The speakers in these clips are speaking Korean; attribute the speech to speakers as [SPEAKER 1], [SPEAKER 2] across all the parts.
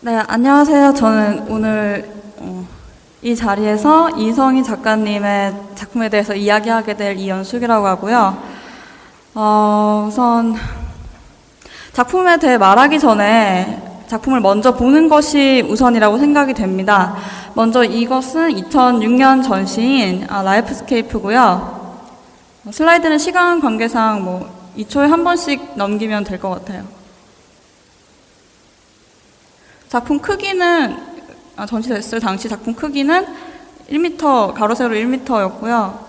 [SPEAKER 1] 네, 안녕하세요. 저는 오늘 이 자리에서 이성희 작가님의 작품에 대해서 이야기하게 될 이연숙이라고 하고요. 우선 작품에 대해 말하기 전에 작품을 먼저 보는 것이 우선이라고 생각이 됩니다. 먼저 이것은 2006년 전시인 라이프스케이프고요. 슬라이드는 시간 관계상 2초에 한 번씩 넘기면 될 것 같아요. 작품 크기는 전시됐을 당시 작품 크기는 1m, 가로 세로 1m였고요.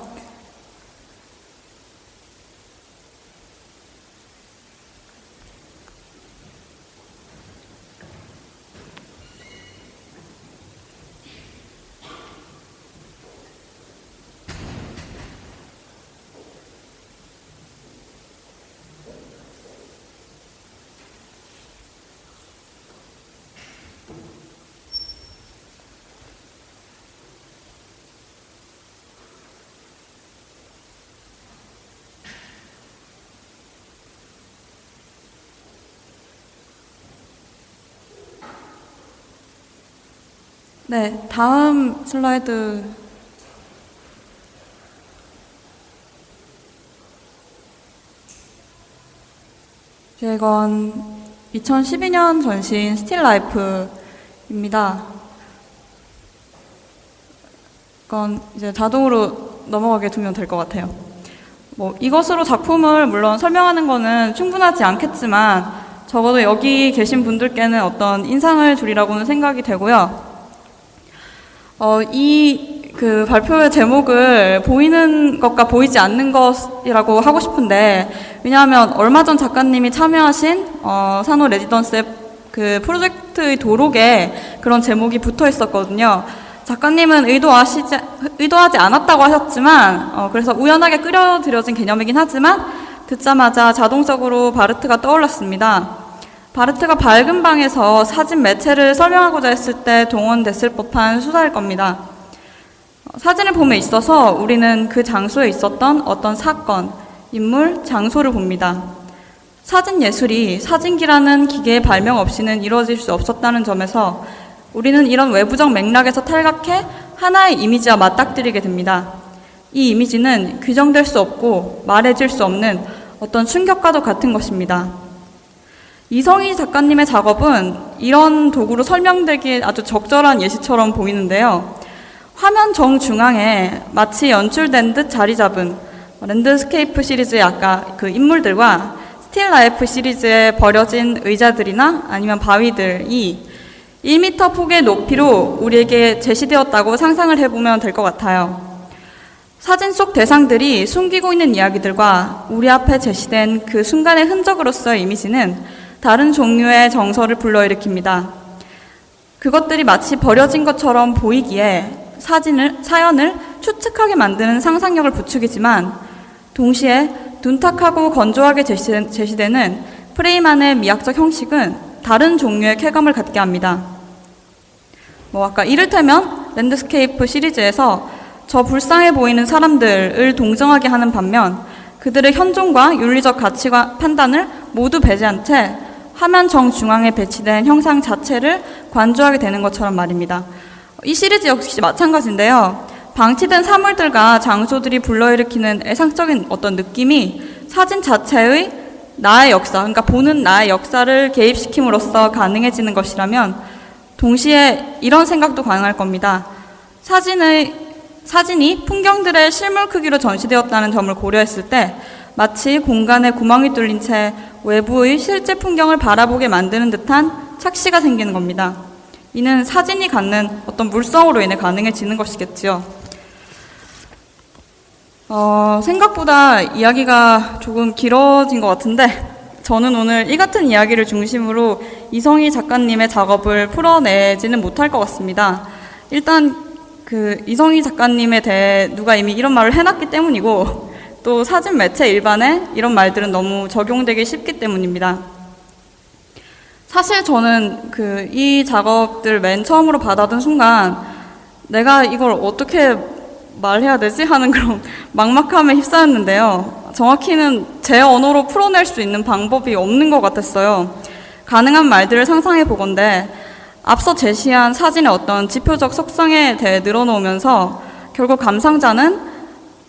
[SPEAKER 1] 네, 다음 슬라이드. 이건 2012년 전시인 스틸 라이프입니다. 이건 이제 자동으로 넘어가게 두면 될 것 같아요. 이것으로 작품을 물론 설명하는 거는 충분하지 않겠지만 적어도 여기 계신 분들께는 어떤 인상을 주리라고는 생각이 되고요. 그 발표의 제목을 보이는 것과 보이지 않는 것이라고 하고 싶은데, 왜냐하면 얼마 전 작가님이 참여하신 산호 레지던스의 그 프로젝트의 도록에 그런 제목이 붙어 있었거든요. 작가님은 의도하지 않았다고 하셨지만, 그래서 우연하게 끌어들여진 개념이긴 하지만 듣자마자 자동적으로 바르트가 떠올랐습니다. 바르트가 밝은 방에서 사진 매체를 설명하고자 했을 때 동원됐을 법한 수사일 겁니다. 사진을 봄에 있어서 우리는 그 장소에 있었던 어떤 사건, 인물, 장소를 봅니다. 사진 예술이 사진기라는 기계의 발명 없이는 이루어질 수 없었다는 점에서 우리는 이런 외부적 맥락에서 탈각해 하나의 이미지와 맞닥뜨리게 됩니다. 이 이미지는 규정될 수 없고 말해질 수 없는 어떤 충격과도 같은 것입니다. 이성희 작가님의 작업은 이런 도구로 설명되기에 아주 적절한 예시처럼 보이는데요. 화면 정중앙에 마치 연출된 듯 자리 잡은 랜드스케이프 시리즈의 아까 그 인물들과 스틸 라이프 시리즈에 버려진 의자들이나 아니면 바위들이 1m 폭의 높이로 우리에게 제시되었다고 상상을 해보면 될 것 같아요. 사진 속 대상들이 숨기고 있는 이야기들과 우리 앞에 제시된 그 순간의 흔적으로서의 이미지는 다른 종류의 정서를 불러일으킵니다. 그것들이 마치 버려진 것처럼 보이기에 사연을 추측하게 만드는 상상력을 부추기지만 동시에 둔탁하고 건조하게 제시되는 프레임 안의 미학적 형식은 다른 종류의 쾌감을 갖게 합니다. 아까 이를테면 랜드스케이프 시리즈에서 저 불쌍해 보이는 사람들을 동정하게 하는 반면 그들의 현존과 윤리적 가치와 판단을 모두 배제한 채 화면 정중앙에 배치된 형상 자체를 관조하게 되는 것처럼 말입니다. 이 시리즈 역시 마찬가지인데요. 방치된 사물들과 장소들이 불러일으키는 애상적인 어떤 느낌이 사진 자체의 나의 역사, 그러니까 보는 나의 역사를 개입시킴으로써 가능해지는 것이라면 동시에 이런 생각도 가능할 겁니다. 사진이 풍경들의 실물 크기로 전시되었다는 점을 고려했을 때 마치 공간에 구멍이 뚫린 채 외부의 실제 풍경을 바라보게 만드는 듯한 착시가 생기는 겁니다. 이는 사진이 갖는 어떤 물성으로 인해 가능해지는 것이겠죠. 생각보다 이야기가 조금 길어진 것 같은데 저는 오늘 이 같은 이야기를 중심으로 이성희 작가님의 작업을 풀어내지는 못할 것 같습니다. 일단 그 이성희 작가님에 대해 누가 이미 이런 말을 해놨기 때문이고 또 사진 매체 일반에 이런 말들은 너무 적용되기 쉽기 때문입니다. 사실 저는 이 작업들 맨 처음으로 받아든 순간 내가 이걸 어떻게 말해야 되지? 하는 그런 막막함에 휩싸였는데요. 정확히는 제 언어로 풀어낼 수 있는 방법이 없는 것 같았어요. 가능한 말들을 상상해 보건대 앞서 제시한 사진의 어떤 지표적 속성에 대해 늘어놓으면서 결국 감상자는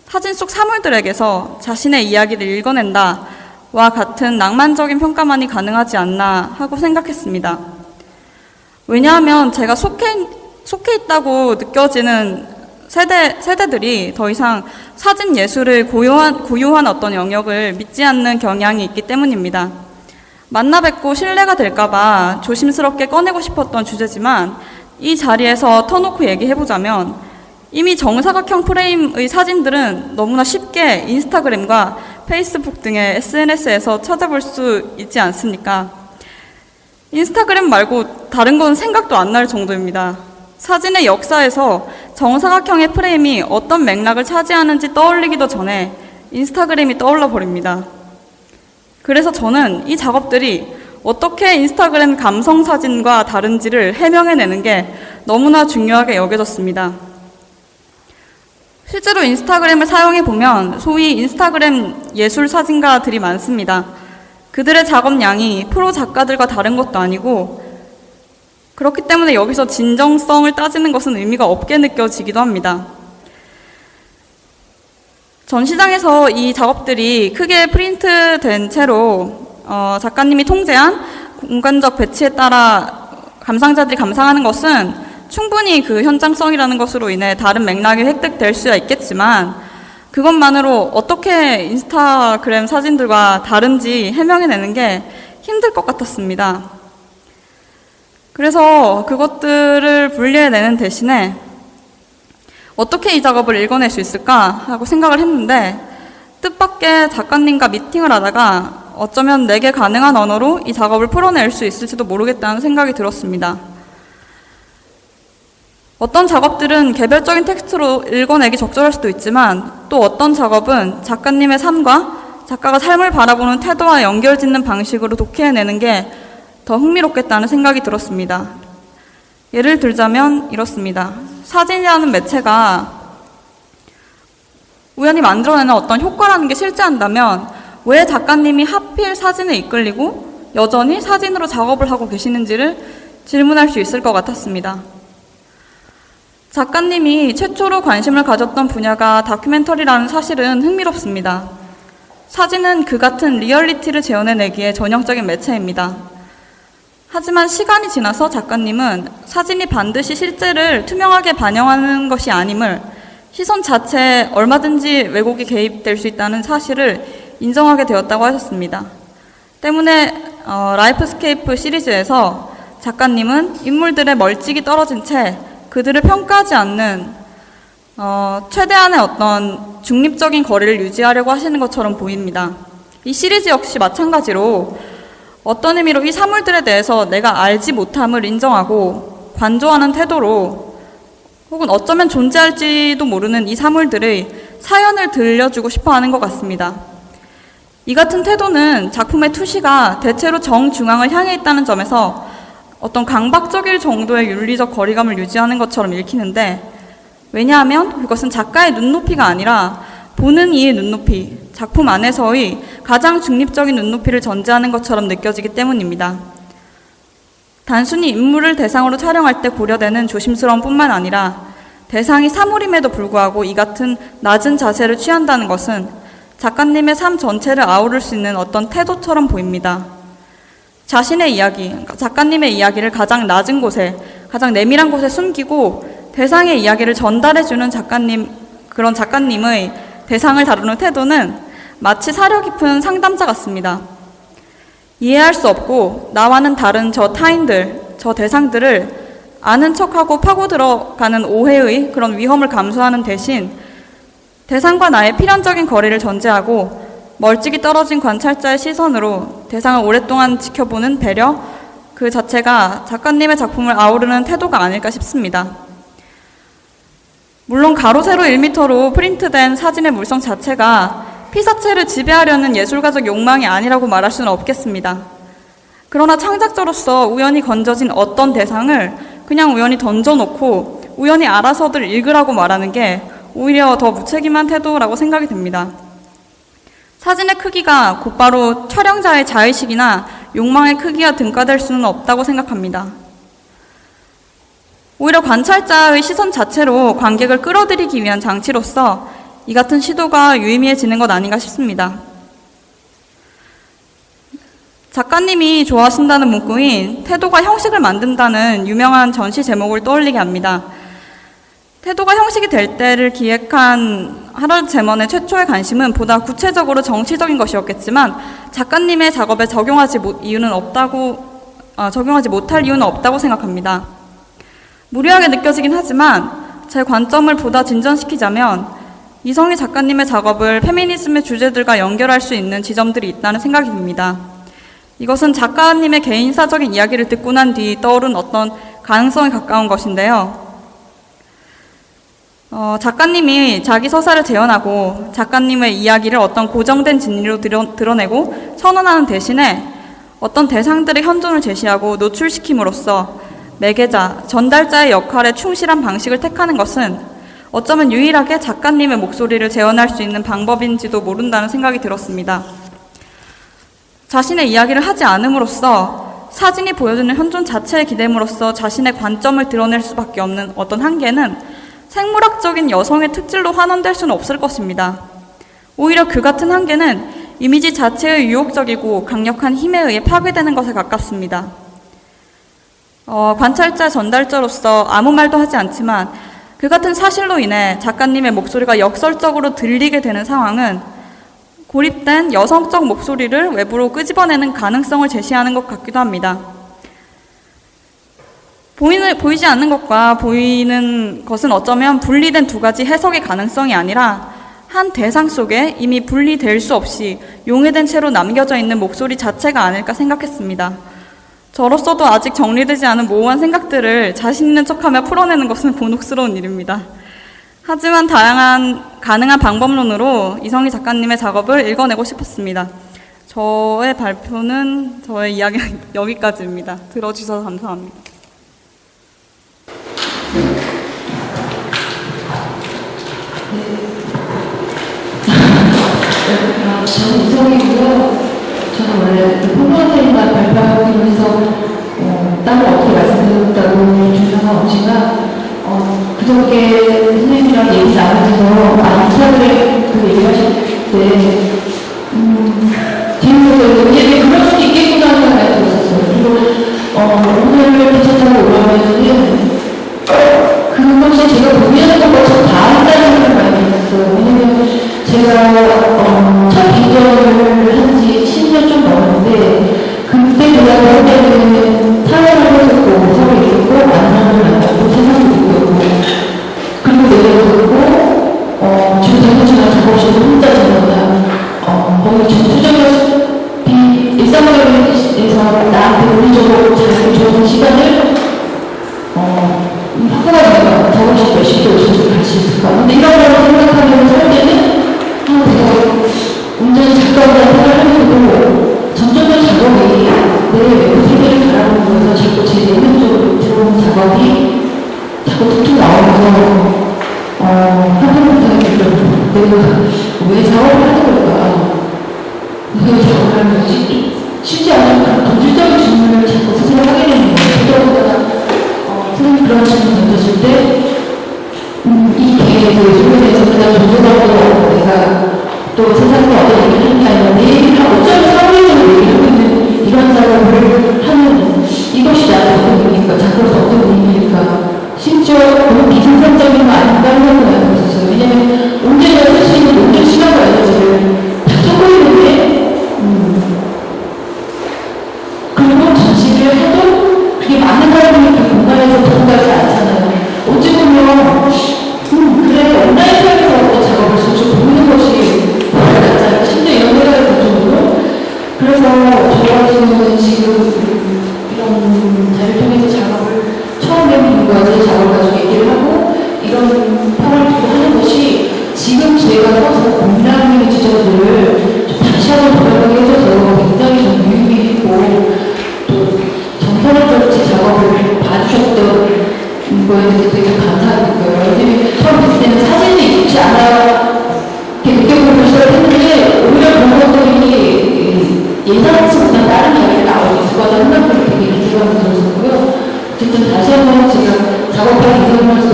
[SPEAKER 1] 사진 속 사물들에게서 자신의 이야기를 읽어낸다와 같은 낭만적인 평가만이 가능하지 않나 하고 생각했습니다. 왜냐하면 제가 속해 있다고 느껴지는 세대들이 더 이상 사진 예술의 고유한 어떤 영역을 믿지 않는 경향이 있기 때문입니다. 만나 뵙고 신뢰가 될까봐 조심스럽게 꺼내고 싶었던 주제지만 이 자리에서 터놓고 얘기해보자면 이미 정사각형 프레임의 사진들은 너무나 쉽게 인스타그램과 페이스북 등의 SNS에서 찾아볼 수 있지 않습니까? 인스타그램 말고 다른 건 생각도 안 날 정도입니다. 사진의 역사에서 정사각형의 프레임이 어떤 맥락을 차지하는지 떠올리기도 전에 인스타그램이 떠올라 버립니다. 그래서 저는 이 작업들이 어떻게 인스타그램 감성 사진과 다른지를 해명해내는 게 너무나 중요하게 여겨졌습니다. 실제로 인스타그램을 사용해보면 소위 인스타그램 예술 사진가들이 많습니다. 그들의 작업량이 프로 작가들과 다른 것도 아니고 그렇기 때문에 여기서 진정성을 따지는 것은 의미가 없게 느껴지기도 합니다. 전시장에서 이 작업들이 크게 프린트된 채로 작가님이 통제한 공간적 배치에 따라 감상자들이 감상하는 것은 충분히 그 현장성이라는 것으로 인해 다른 맥락이 획득될 수야 있겠지만 그것만으로 어떻게 인스타그램 사진들과 다른지 해명해내는 게 힘들 것 같았습니다. 그래서 그것들을 분리해내는 대신에 어떻게 이 작업을 읽어낼 수 있을까 하고 생각을 했는데 뜻밖의 작가님과 미팅을 하다가 어쩌면 내게 가능한 언어로 이 작업을 풀어낼 수 있을지도 모르겠다는 생각이 들었습니다. 어떤 작업들은 개별적인 텍스트로 읽어내기 적절할 수도 있지만 또 어떤 작업은 작가님의 삶과 작가가 삶을 바라보는 태도와 연결짓는 방식으로 독해내는 게 더 흥미롭겠다는 생각이 들었습니다. 예를 들자면 이렇습니다. 사진이라는 매체가 우연히 만들어내는 어떤 효과라는 게 실제한다면 왜 작가님이 하필 사진에 이끌리고 여전히 사진으로 작업을 하고 계시는지를 질문할 수 있을 것 같았습니다. 작가님이 최초로 관심을 가졌던 분야가 다큐멘터리라는 사실은 흥미롭습니다. 사진은 그 같은 리얼리티를 재현해내기에 전형적인 매체입니다. 하지만 시간이 지나서 작가님은 사진이 반드시 실제를 투명하게 반영하는 것이 아님을 시선 자체에 얼마든지 왜곡이 개입될 수 있다는 사실을 인정하게 되었다고 하셨습니다. 때문에 라이프스케이프 시리즈에서 작가님은 인물들의 멀찍이 떨어진 채 그들을 평가하지 않는 최대한의 어떤 중립적인 거리를 유지하려고 하시는 것처럼 보입니다. 이 시리즈 역시 마찬가지로 어떤 의미로 이 사물들에 대해서 내가 알지 못함을 인정하고 관조하는 태도로 혹은 어쩌면 존재할지도 모르는 이 사물들의 사연을 들려주고 싶어 하는 것 같습니다. 이 같은 태도는 작품의 투시가 대체로 정중앙을 향해 있다는 점에서 어떤 강박적일 정도의 윤리적 거리감을 유지하는 것처럼 읽히는데 왜냐하면 그것은 작가의 눈높이가 아니라 보는 이의 눈높이, 작품 안에서의 가장 중립적인 눈높이를 전제하는 것처럼 느껴지기 때문입니다. 단순히 인물을 대상으로 촬영할 때 고려되는 조심스러움 뿐만 아니라 대상이 사물임에도 불구하고 이 같은 낮은 자세를 취한다는 것은 작가님의 삶 전체를 아우를 수 있는 어떤 태도처럼 보입니다. 자신의 이야기, 작가님의 이야기를 가장 낮은 곳에, 가장 내밀한 곳에 숨기고 대상의 이야기를 전달해주는 그런 작가님의 대상을 다루는 태도는 마치 사려 깊은 상담자 같습니다. 이해할 수 없고 나와는 다른 저 타인들, 저 대상들을 아는 척하고 파고 들어가는 오해의 그런 위험을 감수하는 대신 대상과 나의 필연적인 거리를 전제하고 멀찍이 떨어진 관찰자의 시선으로 대상을 오랫동안 지켜보는 배려, 그 자체가 작가님의 작품을 아우르는 태도가 아닐까 싶습니다. 물론 가로 세로 1m로 프린트된 사진의 물성 자체가 피사체를 지배하려는 예술가적 욕망이 아니라고 말할 수는 없겠습니다. 그러나 창작자로서 우연히 건져진 어떤 대상을 그냥 우연히 던져놓고 우연히 알아서들 읽으라고 말하는 게 오히려 더 무책임한 태도라고 생각이 듭니다. 사진의 크기가 곧바로 촬영자의 자의식이나 욕망의 크기와 등가될 수는 없다고 생각합니다. 오히려 관찰자의 시선 자체로 관객을 끌어들이기 위한 장치로서 이 같은 시도가 유의미해지는 것 아닌가 싶습니다. 작가님이 좋아하신다는 문구인 태도가 형식을 만든다는 유명한 전시 제목을 떠올리게 합니다. 태도가 형식이 될 때를 기획한 하럴드 제먼의 최초의 관심은 보다 구체적으로 정치적인 것이었겠지만 작가님의 작업에 적용하지 못할 이유는 없다고 생각합니다. 무리하게 느껴지긴 하지만 제 관점을 보다 진전시키자면 이성희 작가님의 작업을 페미니즘의 주제들과 연결할 수 있는 지점들이 있다는 생각이 듭니다. 이것은 작가님의 개인사적인 이야기를 듣고 난 뒤 떠오른 어떤 가능성에 가까운 것인데요. 작가님이 자기 서사를 재현하고 작가님의 이야기를 어떤 고정된 진리로 드러내고 선언하는 대신에 어떤 대상들의 현존을 제시하고 노출시킴으로써 매개자, 전달자의 역할에 충실한 방식을 택하는 것은 어쩌면 유일하게 작가님의 목소리를 재현할 수 있는 방법인지도 모른다는 생각이 들었습니다. 자신의 이야기를 하지 않음으로써 사진이 보여주는 현존 자체에 기댐으로써 자신의 관점을 드러낼 수밖에 없는 어떤 한계는 생물학적인 여성의 특질로 환원될 수는 없을 것입니다. 오히려 그 같은 한계는 이미지 자체의 유혹적이고 강력한 힘에 의해 파괴되는 것에 가깝습니다. 관찰자 전달자로서 아무 말도 하지 않지만 그 같은 사실로 인해 작가님의 목소리가 역설적으로 들리게 되는 상황은 고립된 여성적 목소리를 외부로 끄집어내는 가능성을 제시하는 것 같기도 합니다. 보이지 않는 것과 보이는 것은 어쩌면 분리된 두 가지 해석의 가능성이 아니라 한 대상 속에 이미 분리될 수 없이 용해된 채로 남겨져 있는 목소리 자체가 아닐까 생각했습니다. 저로서도 아직 정리되지 않은 모호한 생각들을 자신 있는 척하며 풀어내는 것은 곤혹스러운 일입니다. 하지만 가능한 방법론으로 이성희 작가님의 작업을 읽어내고 싶었습니다. 저의 발표는 저의 이야기는 여기까지입니다. 들어주셔서 감사합니다.
[SPEAKER 2] 저는 이성이고요. 저는 원래 평론가님만 발표하기 위해서 따로 어떻게 말씀드렸다고 주장은 없지만 그저께 선생님이랑 얘기 나누면서 인사를 얘기하실 때 뒤에서 이게 그럴 수도 있겠구나 하는 생각이 들었어요. 그리고 오늘 괜찮다고 올라오면은 그것이 제가 고민하는 것처럼 다 한다는 생각을 많이 했어요. 왜냐면 제가 첫 비전을 한 지 10년 좀 넘었는데 그때 그냥 할 때는 사회를 했었고 서로 있었고 만남을 만났고 세상을 있고 그리고 내려오고 지금 대구지나 작업실을 혼자 지낸다. 거기 전투적인 일상적인 에서 나한테 물리적으로 자기 좋은 시간을 학교가 내가 작업실 몇 시에 오셔서 갈 수 있을까? 근데 이런 걸 생각하면서 할 때는 내가 온전히 작가라는 생각을 하면서도 점점점 작업이 내 외부 세계를 바라보는 거에서 자꾸 제 내면적으로 들어오는 작업이 자꾸 툭툭 나오면서 하는 생각이 들어요. 내가 왜 작업을 하는 걸까? 왜 작업을 하는 거지? 쉽지 않은 본질적인 질문을 자꾸 스스로 하게 되는 거예요. 그러다가 선생님 그런 질문 던졌을 때 이 계획에 소개해서 그냥 존재적으로 내가 또 세상에 어떤 얘기를 하는 게 아니라 내 얘기를 어쩌면 사회적으로 얘기를 하고 있는 이런 작업을 하는 이것이 나한테 어떤 의미일까? 작가로서 어떤 의미일까? 심지어 너무 비생산적인 거 아닌가 하는 생각이 들었어요. 왜냐면 언제나 쓸 수 있는 모든 시간과 에너지를 다 쏟고 있는데 그리고 전시를 해도 그게 많은 사람들이 그 공간에서 들어가지 않잖아요. 어찌 보면 그래 온라인 상에서 어떤 작업을 직접 보는 것이 훨씬 낫잖아요. 심지어 이런 생각이 들 정도로. 그래서 저 같은 지금 이런 자를 통해서 작업을 처음 해보는 거지 작업을 가지고 얘기를 하고 이런 평을 두고 하는 것이 지금 제가 서서 고민하는 지점들을 다시 한번 돌아보게 해줘서 굉장히 좀 유익이 있고 또 정성스럽게 제 작업을 봐주셨던 거에 대해서 되게 감사드리고요. 왜냐면 처음 봤을 때는 사진이 좋지 않아 이렇게 느껴보는 시작했는데 오히려 그런 것들이 예상치 못한 다른 이야기가 나올 수 있을 거라는 생각들이 되게 기대감이 들었었고요. 어쨌든 다시 한번 제가 작업할 이름을